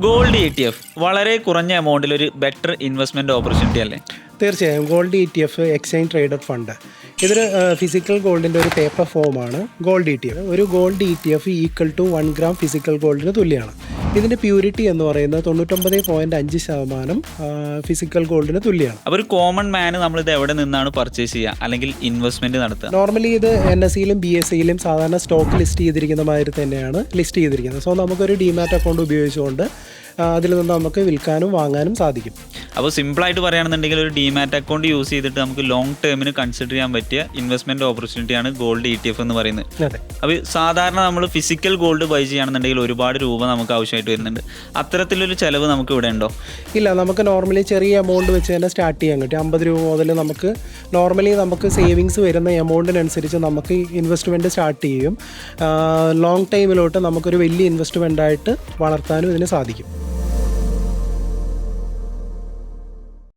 Gold ETF വളരെ കുറഞ്ഞ എമൗണ്ടിൽ ഒരു ബെറ്റർ ഇൻവെസ്റ്റ്മെന്റ് ഓപ്പർച്യൂണിറ്റി അല്ലേ? തീർച്ചയായും gold ETF exchange traded fund. ഇതൊരു ഫിസിക്കൽ ഗോൾഡിൻ്റെ ഒരു പേപ്പർ ഫോമാണ് ഗോൾഡ് ETF. ഒരു gold ETF equal to 1 gram physical ഗോൾഡിന് തുല്യമാണ്. ഇതിൻ്റെ പ്യൂരിറ്റി എന്ന് പറയുന്നത് 99.5% ഫിസിക്കൽ ഗോൾഡിന് തുല്യമാണ്. അപ്പോൾ ഒരു കോമൺ മാന് നമ്മളിത് എവിടെ നിന്നാണ് പർച്ചേസ് ചെയ്യുക അല്ലെങ്കിൽ ഇൻവെസ്റ്റ്മെന്റ് നടത്തുക? നോർമലി ഇത് NSEയിലും BSEയിലും സാധാരണ സ്റ്റോക്ക് ലിസ്റ്റ് ചെയ്തിരിക്കുന്ന മാതിരി തന്നെയാണ് ലിസ്റ്റ് ചെയ്തിരിക്കുന്നത്. സോ നമുക്കൊരു ഡിമാറ്റ് അക്കൗണ്ട് ഉപയോഗിച്ചുകൊണ്ട് അതിൽ നിന്ന് നമുക്ക് വിൽക്കാനും വാങ്ങാനും സാധിക്കും. അപ്പോൾ സിമ്പിളായിട്ട് പറയുകയാണെന്നുണ്ടെങ്കിൽ ഒരു ഡിമാറ്റ് അക്കൗണ്ട് യൂസ് ചെയ്തിട്ട് നമുക്ക് ലോങ് ടേമിന് കൺസിഡർ ചെയ്യാൻ പറ്റിയ ഇൻവെസ്റ്റ്മെന്റ് ഓപ്പർച്യൂണിറ്റിയാണ് ഗോൾഡ് ETF എന്ന് പറയുന്നത്. അതെ. അപ്പോൾ സാധാരണ നമ്മൾ ഫിസിക്കൽ ഗോൾഡ് ബൈ ചെയ്യുകയാണെന്നുണ്ടെങ്കിൽ ഒരുപാട് രൂപ നമുക്ക് ആവശ്യമായിട്ട് വരുന്നുണ്ട്. അത്തരത്തിലൊരു ചിലവ് നമുക്ക് ഇവിടെ ഉണ്ടോ? ഇല്ല, നമുക്ക് നോർമലി ചെറിയ എമൗണ്ട് വെച്ച് തന്നെ സ്റ്റാർട്ട് ചെയ്യാൻ പറ്റും. 50 രൂപ മുതൽ നമുക്ക് നോർമലി നമുക്ക് സേവിങ്സ് വരുന്ന എമൗണ്ടിനനുസരിച്ച് നമുക്ക് ഇൻവെസ്റ്റ്മെൻറ്റ് സ്റ്റാർട്ട് ചെയ്യും. ലോങ് ടൈമിലോട്ട് നമുക്കൊരു വലിയ ഇൻവെസ്റ്റ്മെൻറ്റായിട്ട് വളർത്താനും ഇതിന് സാധിക്കും.